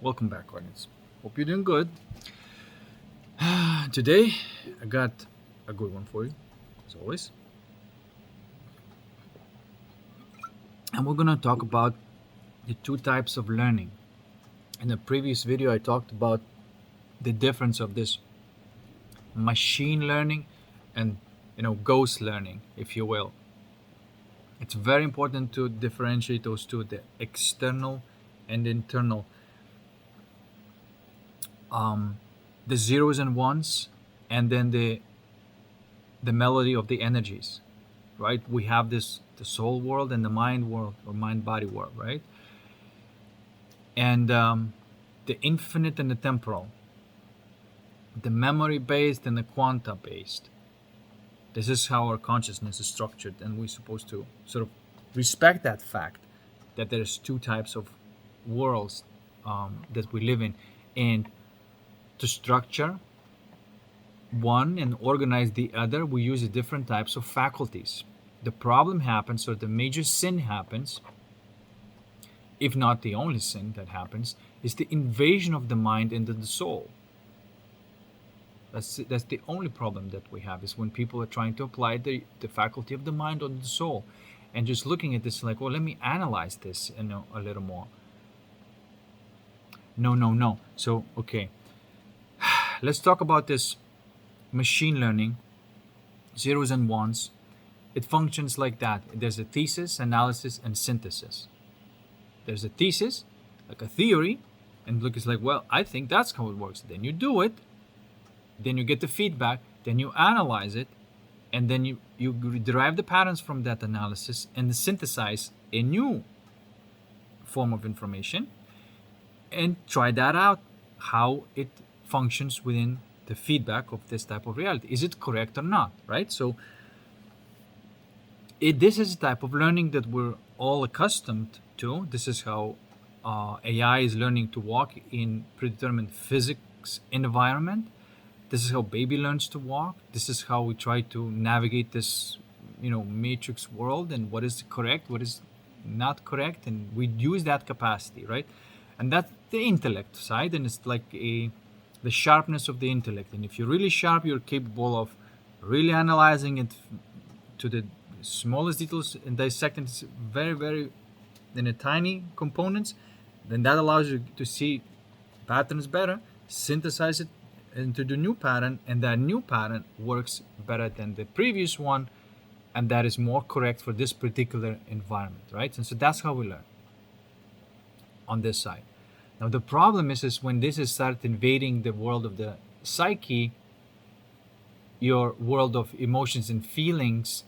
Welcome back, audience. Hope you're doing good. Today, I got a good one for you, as always. And we're going to talk about the two types of learning. In the previous video, I talked about the difference of this machine learning and ghost learning, if you will. It's very important to differentiate those two, the external and internal, the zeros and ones, and then the melody of the energies, right? We have the soul world and the mind world, or mind body world, right? And the infinite and the temporal, the memory based and the quanta based. This is how our consciousness is structured, and we're supposed to sort of respect that fact that there's two types of worlds that we live in, and to structure one and organize the other, we use the different types of faculties. The problem happens, or the major sin happens, if not the only sin that happens, is the invasion of the mind into the soul. That's the only problem that we have, is when people are trying to apply the faculty of the mind on the soul, and just looking at this like, well, let me analyze this a little more. No. So, okay, let's talk about this machine learning, zeros and ones. It functions like that. There's a thesis, analysis, and synthesis. There's a thesis, like a theory, and look, it's like, well, I think that's how it works. Then you do it, then you get the feedback, then you analyze it, and then you derive the patterns from that analysis and synthesize a new form of information and try that out, how it functions within the feedback of this type of reality. Is it correct or not, right? So this is a type of learning that we're all accustomed to. This is how AI is learning to walk in predetermined physics environment. This is how baby learns to walk. This is how we try to navigate this, matrix world, and what is correct, what is not correct, and we use that capacity, right? And that's the intellect side, and it's like the sharpness of the intellect. And if you're really sharp, you're capable of really analyzing it to the smallest details and dissecting it very, very in a tiny components. Then that allows you to see patterns better, synthesize it into the new pattern, and that new pattern works better than the previous one, and that is more correct for this particular environment, right? And so that's how we learn on this side. Now the problem is when this is start invading the world of the psyche, your world of emotions and feelings,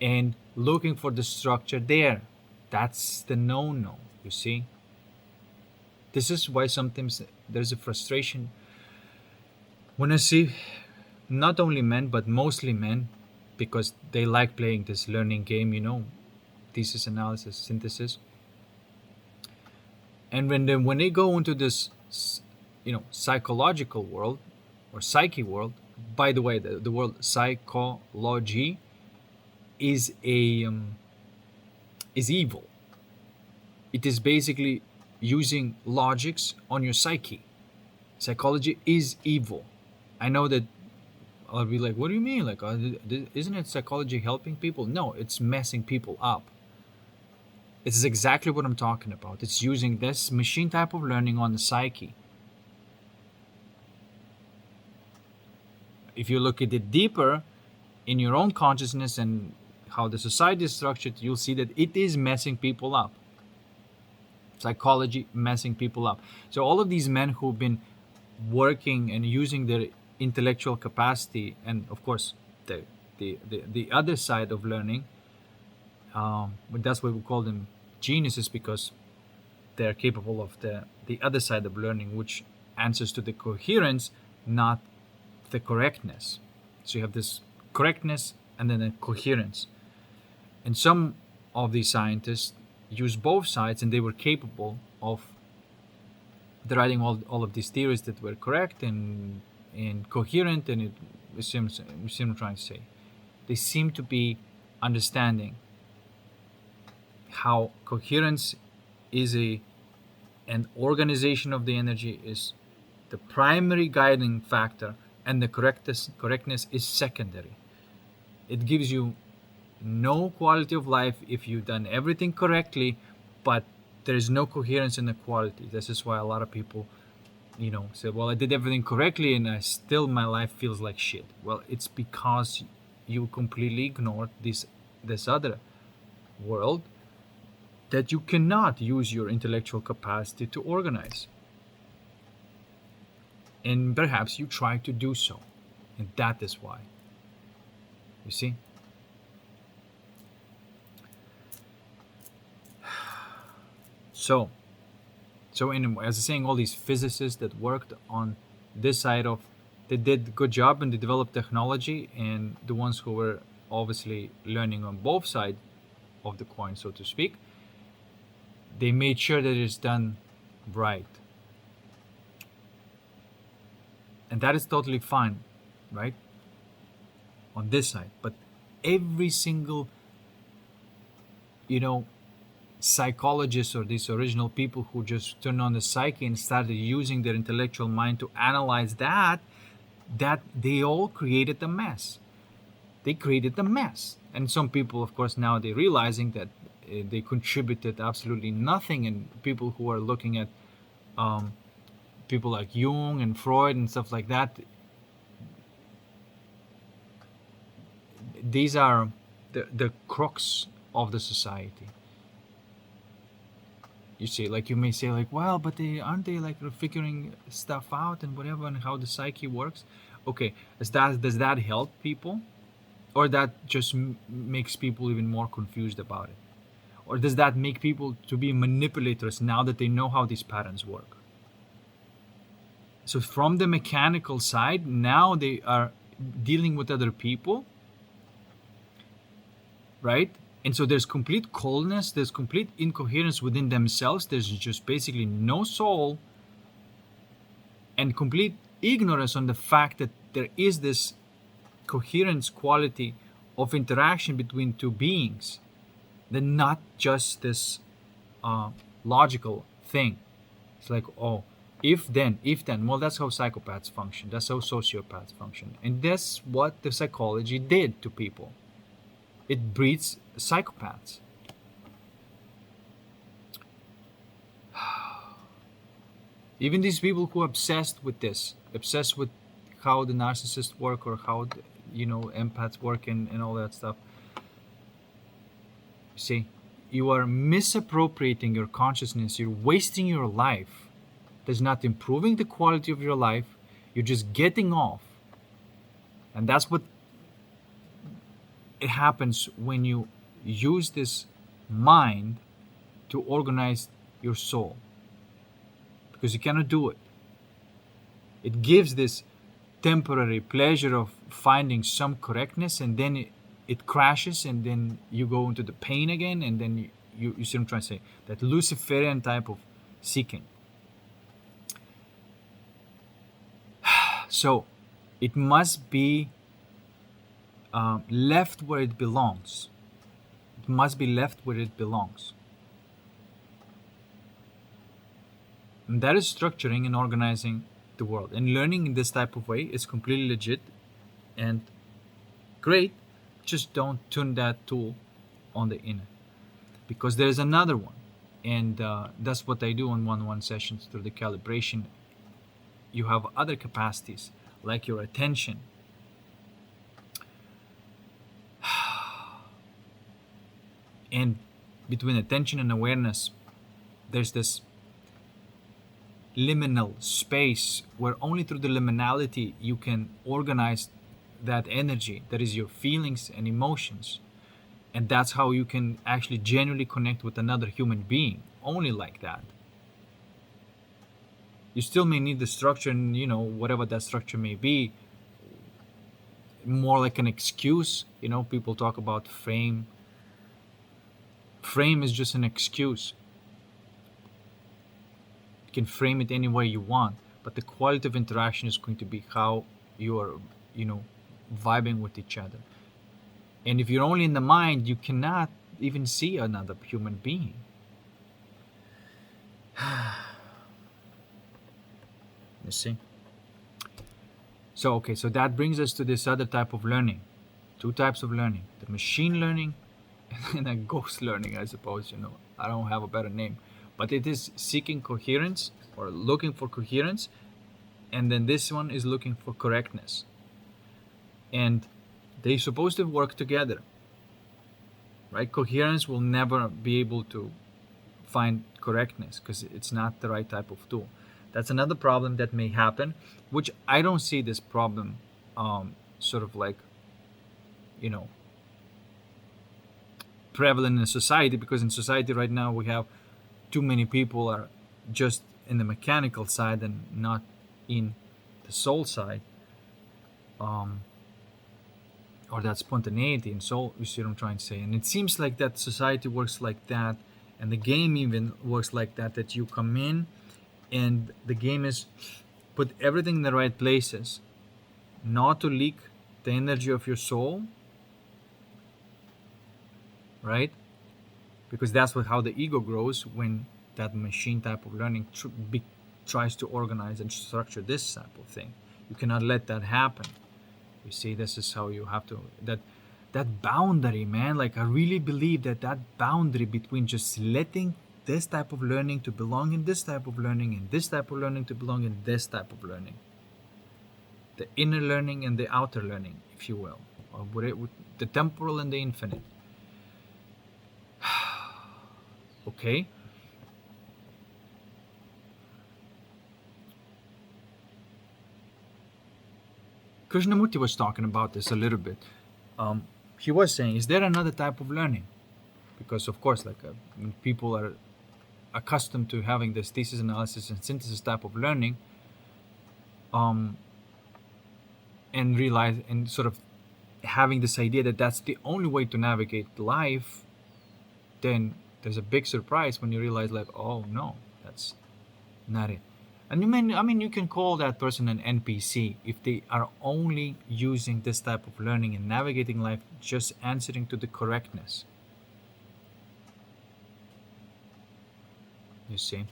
and looking for the structure there. That's the no-no, you see. This is why sometimes there's a frustration when I see not only men, but mostly men, because they like playing this learning game, thesis, analysis, synthesis. And when they go into this, psychological world or psyche world, by the way, the word psychology is is evil. It is basically using logics on your psyche. Psychology is evil. I know that I'll be like, what do you mean? Like, isn't it psychology helping people? No, it's messing people up. This is exactly what I'm talking about. It's using this machine type of learning on the psyche. If you look at it deeper in your own consciousness and how the society is structured, you'll see that it is messing people up. Psychology messing people up. So all of these men who've been working and using their intellectual capacity, and of course the other side of learning, but that's why we call them geniuses, because they're capable of the other side of learning, which answers to the coherence, not the correctness. So you have this correctness and then a coherence. And some of these scientists use both sides, and they were capable of deriving all of these theories that were correct and coherent, and we seem trying to say they seem to be understanding how coherence is a and organization of the energy is the primary guiding factor, and the correctness is secondary. It gives you no quality of life if you've done everything correctly, but there is no coherence in the quality. This is why a lot of people, say, well, I did everything correctly and I still my life feels like shit. Well, it's because you completely ignored this other world, that you cannot use your intellectual capacity to organize. And perhaps you try to do so. And that is why. You see? So, anyway, as I was saying, all these physicists that worked on this side of, they did a good job and they developed technology, and the ones who were obviously learning on both sides of the coin, so to speak, they made sure that it's done right. And that is totally fine, right? On this side. But every single, psychologists or these original people who just turned on the psyche and started using their intellectual mind to analyze that they all created a mess. They created a mess. And some people, of course, now they're realizing that they contributed absolutely nothing. And people who are looking at people like Jung and Freud and stuff like that, these are the crux of the society. You see, like, you may say, like, well, but aren't they like figuring stuff out and whatever, and how the psyche works? Okay, does that help people, or that just makes people even more confused about it? Or does that make people to be manipulators now that they know how these patterns work? So from the mechanical side, now they are dealing with other people, right? And so there's complete coldness, there's complete incoherence within themselves, there's just basically no soul, and complete ignorance on the fact that there is this coherence quality of interaction between two beings, then not just this logical thing. It's like, oh, if then, well, that's how psychopaths function, that's how sociopaths function. And that's what the psychology did to people. It breeds psychopaths. Even these people who are obsessed with this, obsessed with how the narcissists work, or how empaths work, and all that stuff. See, you are misappropriating your consciousness. You're wasting your life. That's not improving the quality of your life. You're just getting off. And that's what it happens when you use this mind to organize your soul, because you cannot do it. It gives this temporary pleasure of finding some correctness, and then it crashes, and then you go into the pain again, and then you see what I'm trying to say, that Luciferian type of seeking. So it must be left where it belongs. It must be left where it belongs. And that is structuring and organizing the world. And learning in this type of way is completely legit and great. Just don't tune that tool on the inner, because there's another one. And that's what I do on one-on-one sessions through the calibration. You have other capacities, like your attention. And between attention and awareness, there's this liminal space where only through the liminality you can organize that energy, that is your feelings and emotions. And that's how you can actually genuinely connect with another human being, only like that. You still may need the structure, and whatever that structure may be, more like an excuse. People talk about frame is just an excuse. You can frame it any way you want, but the quality of interaction is going to be how you are vibing with each other. And if you're only in the mind, you cannot even see another human being. You see? So, okay, so that brings us to this other type of learning. Two types of learning: the machine learning and a ghost learning, I suppose. I don't have a better name, but it is seeking coherence or looking for coherence, and then this one is looking for correctness. And they're supposed to work together, right? Coherence will never be able to find correctness because it's not the right type of tool. That's another problem that may happen, which I don't see this problem sort of like, you know, prevalent in society, because in society right now we have too many people are just in the mechanical side and not in the soul side, or that spontaneity and soul. You see what I'm trying to say? And it seems like that society works like that, and the game even works like that. That you come in, and the game is put everything in the right places, not to leak the energy of your soul, right? Because that's how the ego grows, when that machine type of learning tries to organize and structure this type of thing. You cannot let that happen. You see, this is how you have to, that boundary, man. Like, I really believe that boundary between just letting this type of learning to belong in this type of learning, and this type of learning to belong in this type of learning, the inner learning and the outer learning, if you will, or the temporal and the infinite. Okay. Krishnamurti was talking about this a little bit. He was saying, is there another type of learning? Because of course, like when people are accustomed to having this thesis, analysis, and synthesis type of learning, and realize and sort of having this idea that that's the only way to navigate life, then there's a big surprise when you realize, like, oh no, that's not it. And you can call that person an NPC if they are only using this type of learning and navigating life, just answering to the correctness. You see?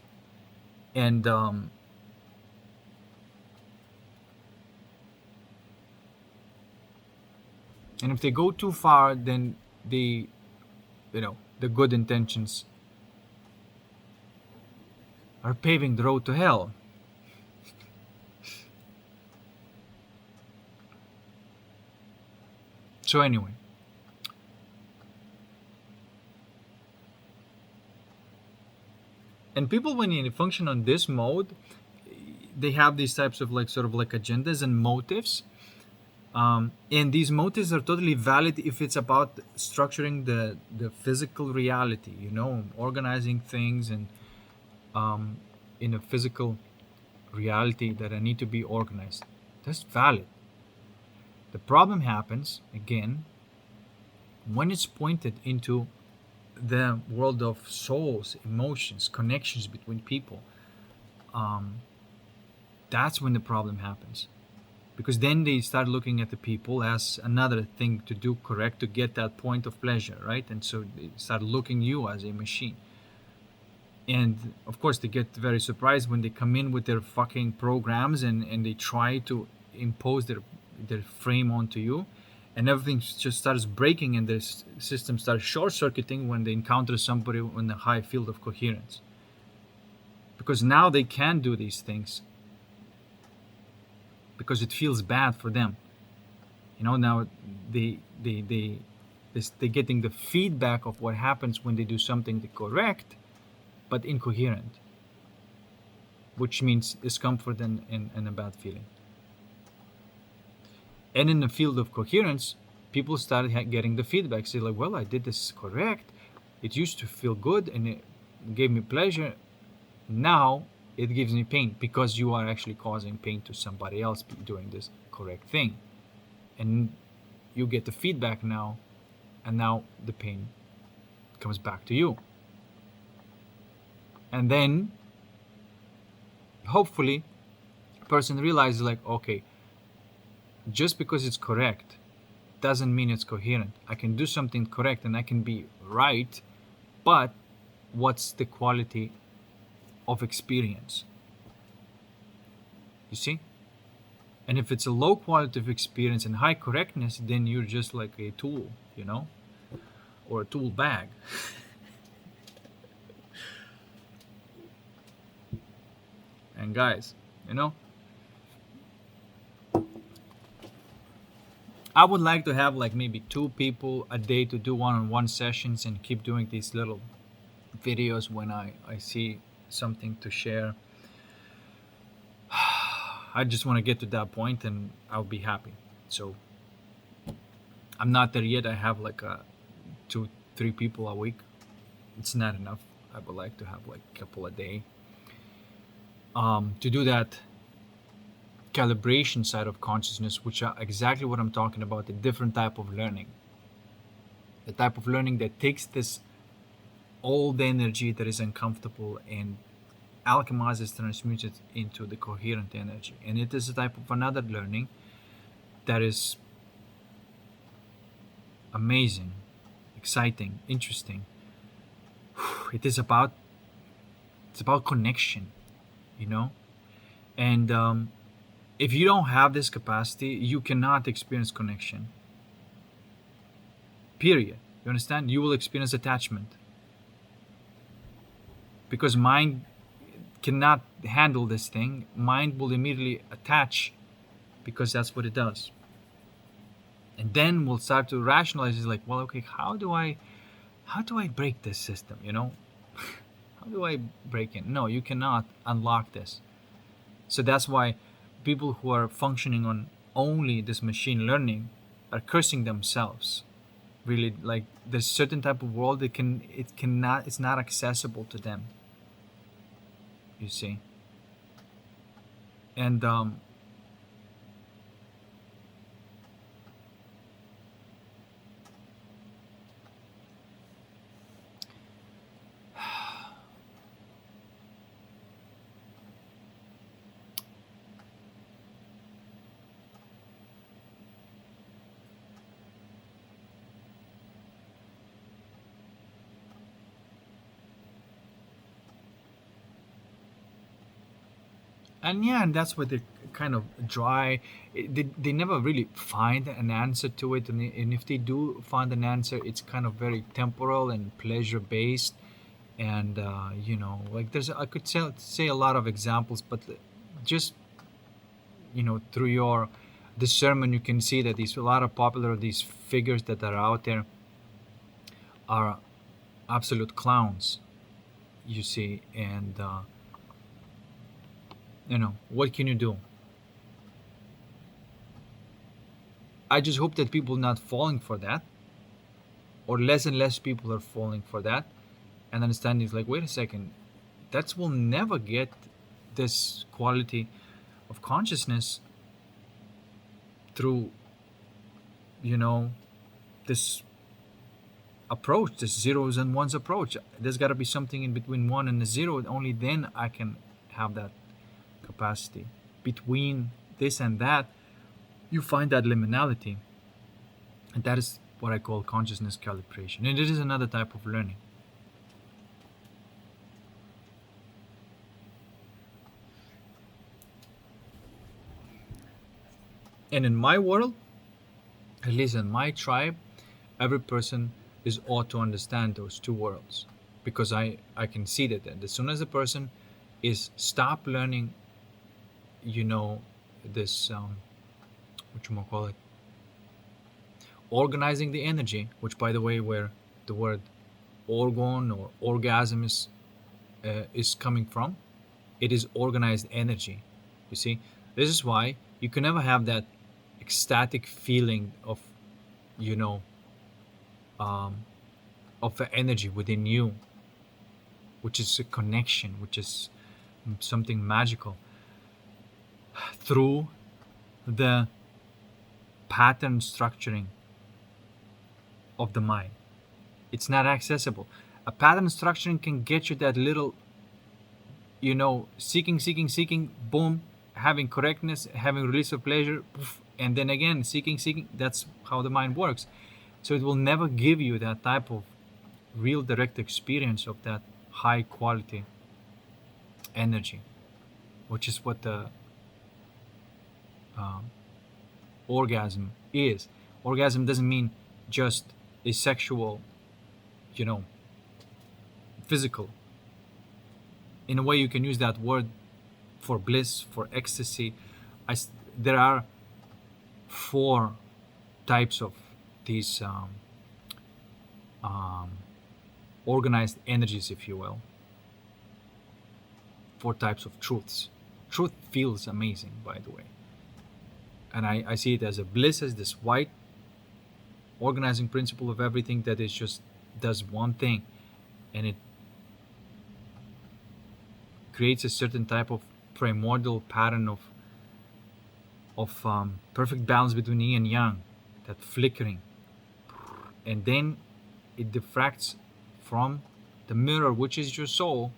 And if they go too far, then the good intentions are paving the road to hell. So anyway, and people, when you function on this mode, they have these types of sort of like agendas and motives, and these motives are totally valid if it's about structuring the physical reality, organizing things, and in a physical reality that I need to be organized. That's valid. The problem happens, again, when it's pointed into the world of souls, emotions, connections between people. That's when the problem happens. Because then they start looking at the people as another thing to do correct to get that point of pleasure, right? And so they start looking you as a machine. And of course they get very surprised when they come in with their fucking programs and they try to impose their frame onto you, and everything just starts breaking, and the system starts short-circuiting when they encounter somebody in a high field of coherence. Because now they can do these things because it feels bad for them. Now they're getting the feedback of what happens when they do something correct but incoherent, which means discomfort and a bad feeling. And in the field of coherence, people started getting the feedback, say like, well, I did this correct, it used to feel good and it gave me pleasure, now it gives me pain, because you are actually causing pain to somebody else doing this correct thing. And you get the feedback now, and now the pain comes back to you. And then hopefully a person realizes, like, okay, just because it's correct doesn't mean it's coherent. I can do something correct and I can be right, but what's the quality of experience? You see? And if it's a low quality of experience and high correctness, then you're just like a tool, or a tool bag. And guys, you know, I would like to have like maybe 2 people a day to do one-on-one sessions and keep doing these little videos when I see something to share. I just want to get to that point and I'll be happy. So I'm not there yet. I have like 2, 3 people a week. It's not enough. I would like to have like a couple a day. To do that calibration side of consciousness, which are exactly what I'm talking about, a different type of learning. The type of learning that takes this old energy that is uncomfortable and alchemizes, transmutes it into the coherent energy. And it is a type of another learning that is amazing, exciting, interesting. It's about connection, and if you don't have this capacity, you cannot experience connection, period. You understand? You will experience attachment because mind cannot handle this thing. Mind will immediately attach because that's what it does. And then we'll start to rationalize. It's like, well, okay, how do I break this system? How do I break it? No, you cannot unlock this. So that's why people who are functioning on only this machine learning are cursing themselves. Really, like there's certain type of world it's not accessible to them. You see, and yeah, and that's where they kind of dry. They never really find an answer to it, and if they do find an answer, it's kind of very temporal and pleasure based. And like I could say a lot of examples, but just through your discernment, you can see that a lot of popular these figures that are out there are absolute clowns. You see, and what can you do? I just hope that people are not falling for that, or less and less people are falling for that, and understanding is like, wait a second, that will never get this quality of consciousness through this approach, this zeros and ones approach. There's got to be something in between one and the zero. Only then I can have that capacity. Between this and that, you find that liminality, and that is what I call consciousness calibration, and it is another type of learning. And in my world, at least in my tribe, every person is ought to understand those two worlds, because I can see that as soon as a person is stop learning this what you call it, organizing the energy, which by the way where the word orgon or orgasm is coming from, it is organized energy. You see, this is why you can never have that ecstatic feeling of of the energy within you, which is a connection, which is something magical, through the pattern structuring of the mind. It's not accessible. A pattern structuring can get you that little, seeking, boom, having correctness, having release of pleasure, poof, and then again, seeking. That's how the mind works. So it will never give you that type of real direct experience of that high quality energy, which is what the orgasm is. Orgasm doesn't mean just a sexual, you know, physical. In a way, you can use that word for bliss, for ecstasy. There are four types of these um, organized energies, if you will. Four types of truths. Truth feels amazing, by the way. And I see it as a bliss, as this white organizing principle of everything that is just does one thing, and it creates a certain type of primordial pattern of perfect balance between yin and yang, that flickering, and then it diffracts from the mirror, which is your soul,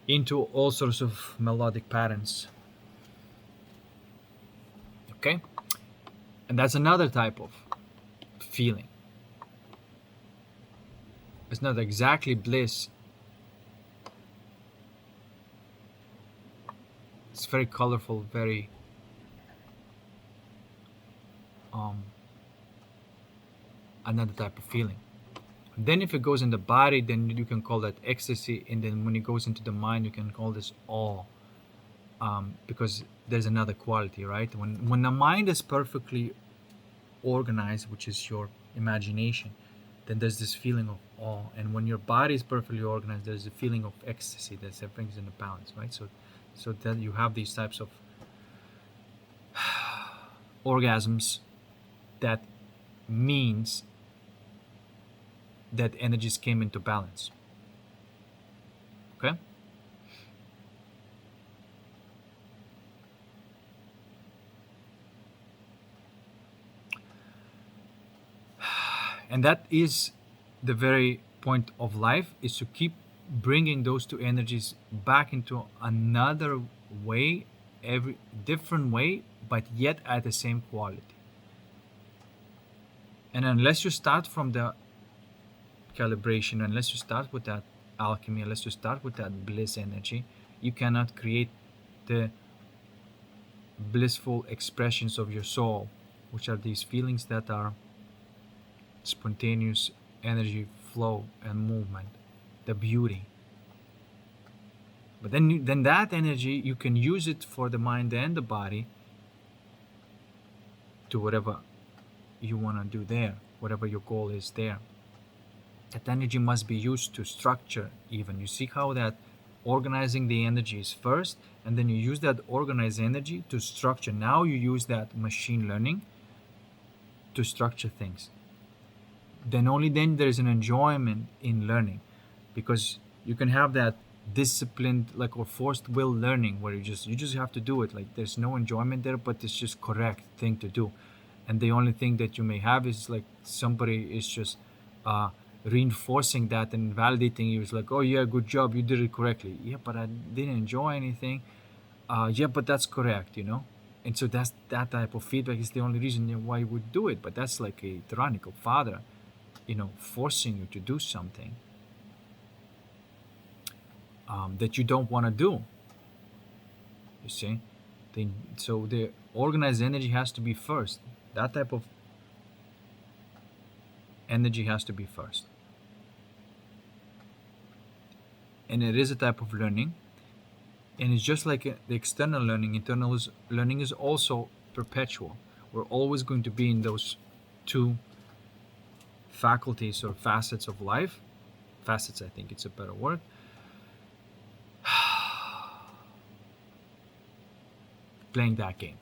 into all sorts of melodic patterns. Okay, and that's another type of feeling. It's not exactly bliss. It's very colorful, very another type of feeling. Then if it goes in the body, then you can call that ecstasy, and then when it goes into the mind, you can call this awe, because there's another quality, right? When the mind is perfectly organized, which is your imagination, then there's this feeling of awe, and when your body is perfectly organized, there's a feeling of ecstasy that brings in the balance, right? So that you have these types of orgasms. That means that energies came into balance. Okay? And that is the very point of life, is to keep bringing those two energies back into another way, every different way, but yet at the same quality. And unless you start from the calibration, unless you start with that alchemy, unless you start with that bliss energy, you cannot create the blissful expressions of your soul, which are these feelings that are spontaneous energy flow and movement, the beauty. But then that energy, you can use it for the mind and the body to whatever you want to do there, whatever your goal is there. That energy must be used to structure even. You see how that organizing the energy is first, and then you use that organized energy to structure. Now you use that machine learning to structure things. Then only then there is an enjoyment in learning, because you can have that disciplined, like, or forced will learning, where you just have to do it, like there's no enjoyment there, but it's just correct thing to do. And the only thing that you may have is like somebody is just reinforcing that and validating you. It's like, oh yeah, good job, you did it correctly. Yeah, but I didn't enjoy anything. Yeah, but that's correct, and so that's that type of feedback is the only reason why you would do it. But that's like a tyrannical father, forcing you to do something that you don't want to do. You see, so the organized energy has to be first. That type of energy has to be first, and it is a type of learning. And it's just like the external learning. Internal learning is also perpetual. We're always going to be in those two faculties or facets of life. Facets, I think it's a better word. Playing that game.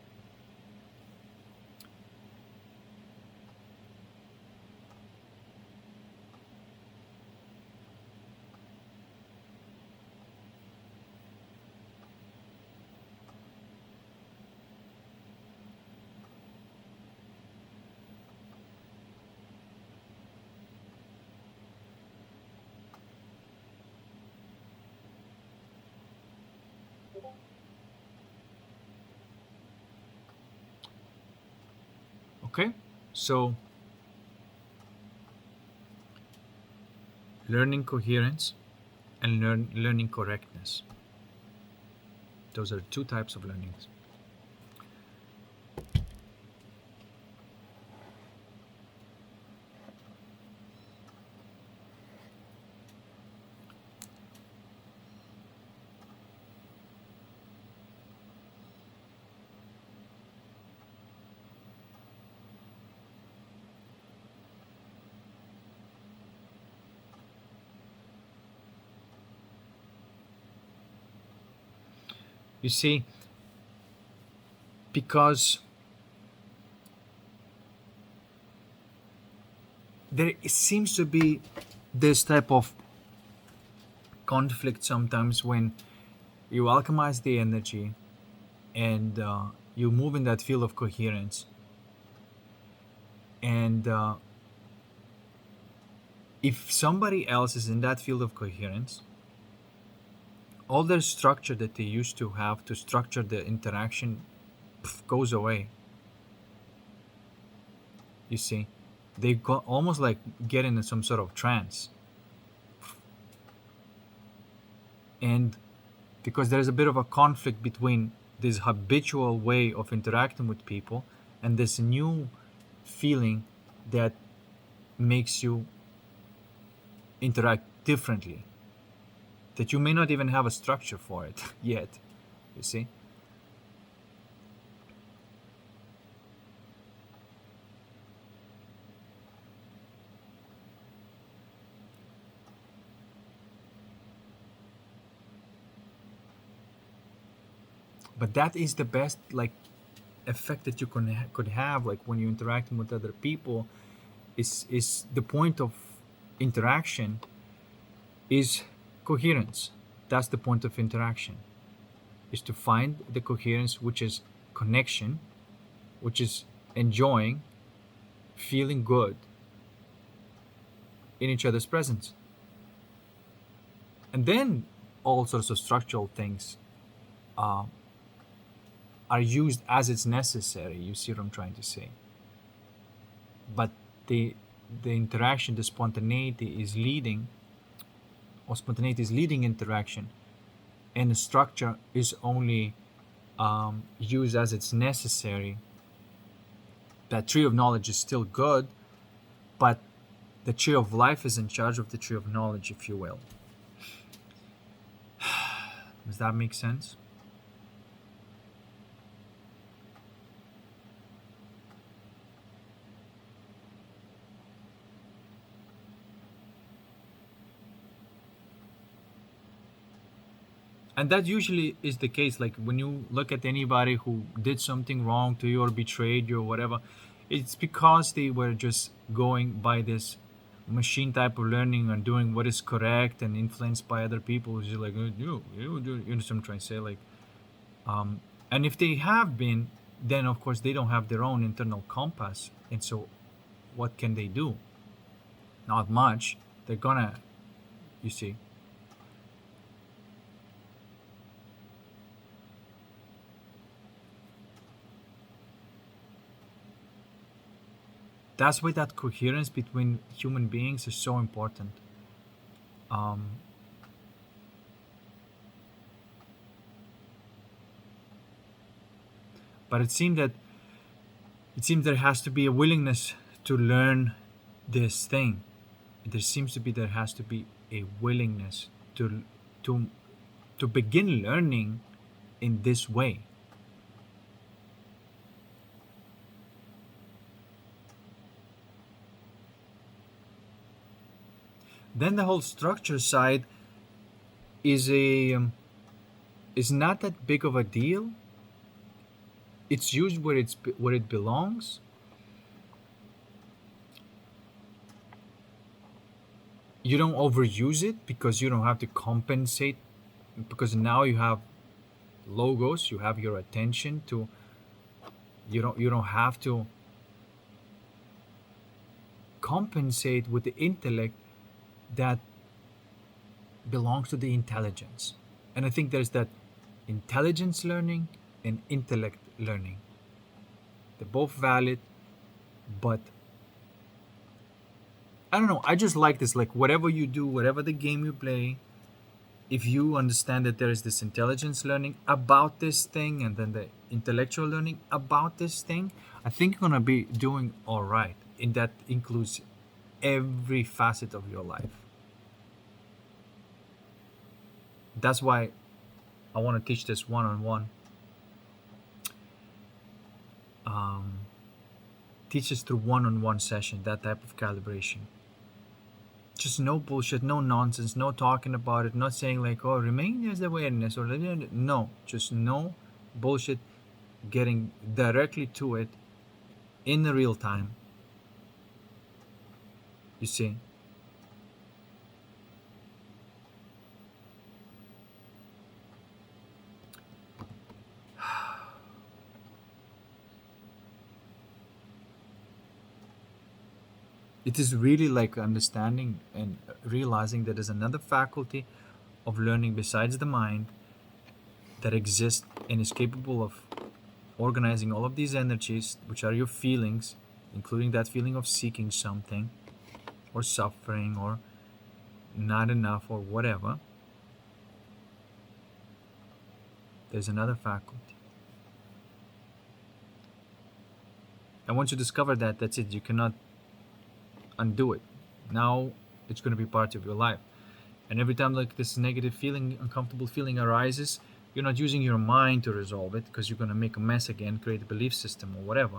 Okay, so learning coherence and learning correctness. Those are two types of learnings. You see, because there seems to be this type of conflict sometimes when you alchemize the energy and you move in that field of coherence, and if somebody else is in that field of coherence, all their structure that they used to have to structure the interaction goes away. You see, they go almost like get into some sort of trance, and because there's a bit of a conflict between this habitual way of interacting with people and this new feeling that makes you interact differently, that you may not even have a structure for it yet, you see. But that is the best like effect that you could have, like when you're interacting with other people, is the point of interaction is coherence. That's the point of interaction, is to find the coherence, which is connection, which is enjoying, feeling good in each other's presence. And then all sorts of structural things uh, are used as it's necessary. You see what I'm trying to say? But the interaction, the spontaneity is leading, or spontaneity is leading interaction, and the structure is only used as it's necessary. That tree of knowledge is still good, but the tree of life is in charge of the tree of knowledge, if you will. Does that make sense? And that usually is the case. Like when you look at anybody who did something wrong to you or betrayed you or whatever, it's because they were just going by this machine type of learning and doing what is correct and influenced by other people. It's just like you know what I'm trying to say, like and if they have been, then of course they don't have their own internal compass, and so what can they do? Not much. They're gonna, you see. That's why that coherence between human beings is so important. Um, but it seems there has to be a willingness to learn this thing. There has to be a willingness to to begin learning in this way. Then the whole structure side is a is not that big of a deal. It's used where it belongs. You don't overuse it because you don't have to compensate, because now you have logos, you have your attention to, you don't have to compensate with the intellect that belongs to the intelligence. And I think there's that intelligence learning and intellect learning. They're both valid, but I don't know. I just like this. Like, whatever you do, whatever the game you play, if you understand that there is this intelligence learning about this thing and then the intellectual learning about this thing, I think you're going to be doing all right. And that includes every facet of your life. That's why I want to teach this one-on-one. Teach us through one-on-one session, that type of calibration. Just no bullshit, no nonsense, no talking about it, not saying like, oh, remain as awareness or no, just no bullshit, getting directly to it in the real time. You see? It is really like understanding and realizing that there's another faculty of learning besides the mind that exists and is capable of organizing all of these energies, which are your feelings, including that feeling of seeking something or suffering or not enough or whatever. There's another faculty. And once you discover that, that's it. You cannot undo it. Now it's going to be part of your life. And every time like this negative feeling, uncomfortable feeling arises, you're not using your mind to resolve it because you're going to make a mess again, create a belief system or whatever.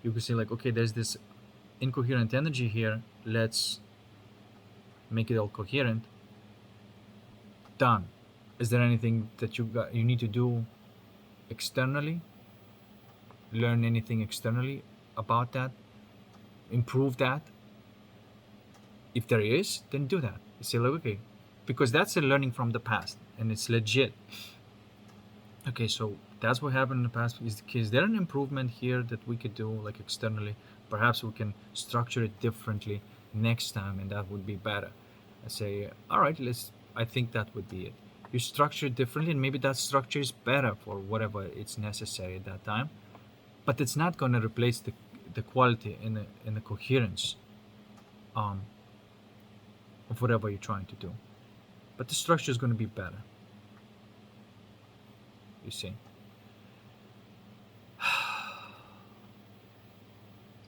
You can say like, okay, there's this incoherent energy here. Let's make it all coherent. Done. Is there anything that you need to do externally? Learn anything externally about that? Improve that? If there is, then do that. Say like, okay, because that's a learning from the past and it's legit. Okay, so that's what happened in the past. Is there an improvement here that we could do like externally? Perhaps we can structure it differently next time and that would be better. I say, all right, I think that would be it. You structure it differently and maybe that structure is better for whatever it's necessary at that time. But it's not going to replace the quality and the coherence um, of whatever you're trying to do. But the structure is going to be better. You see.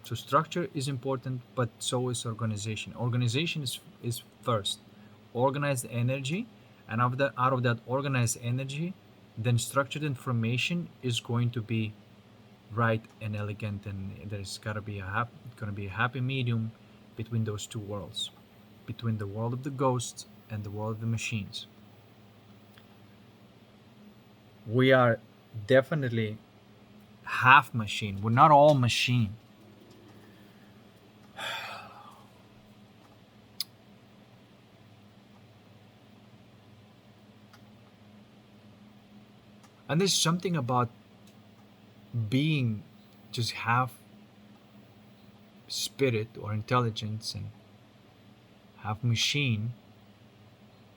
So structure is important, but so is organization. Organization is first. Organize the energy, and out of that organized energy, then structured information is going to be right and elegant, and there's got to be a happy medium between those two worlds, between the world of the ghosts and the world of the machines. We are definitely half machine. We're not all machine. And there's something about being just half spirit or intelligence and half machine.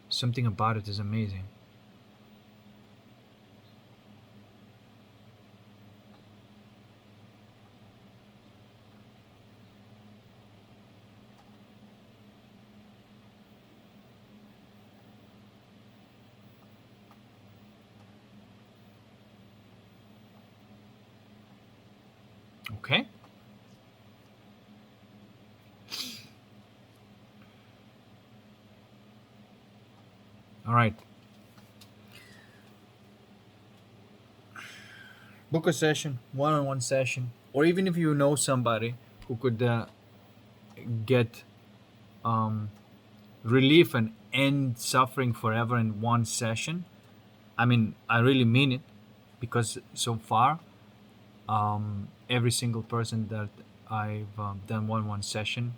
Something about it is amazing. Okay? All right. Book a session, one-on-one session, or even if you know somebody who could get um, relief and end suffering forever in one session. I mean, I really mean it because so far, every single person that I've done one session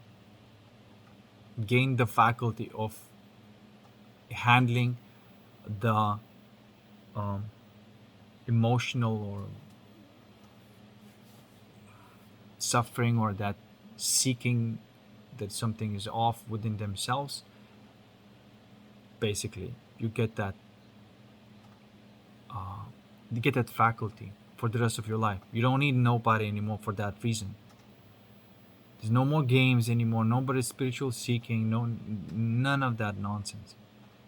gained the faculty of handling the um, emotional or suffering or that seeking that something is off within themselves. Basically, you get that faculty for the rest of your life. You don't need nobody anymore for that reason. There's no more games anymore. Nobody spiritual seeking. None of that nonsense.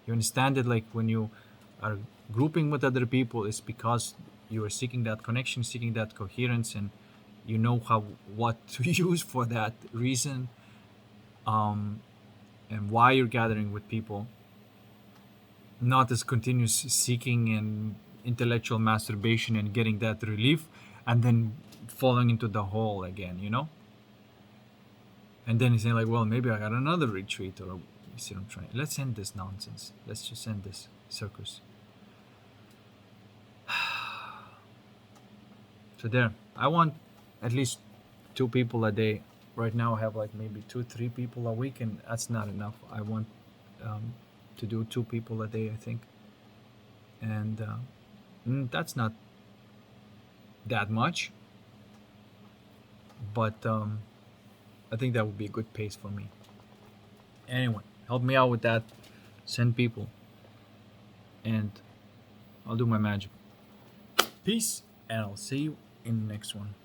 You understand it like when you are grouping with other people, it's because you are seeking that connection, seeking that coherence, and you know what to use for that reason, and why you're gathering with people. Not as continuous seeking and intellectual masturbation and getting that relief, and then falling into the hole again, And then he's saying like, well, maybe I got another retreat or see what I'm trying. Let's end this nonsense. Let's just end this circus. So there, I want at least 2 people a day. Right now, I have like maybe 2, 3 people a week, and that's not enough. I want to do 2 people a day, I think, and that's not that much, but I think that would be a good pace for me. Anyway, help me out with that. Send people, and I'll do my magic. Peace, and I'll see you in the next one.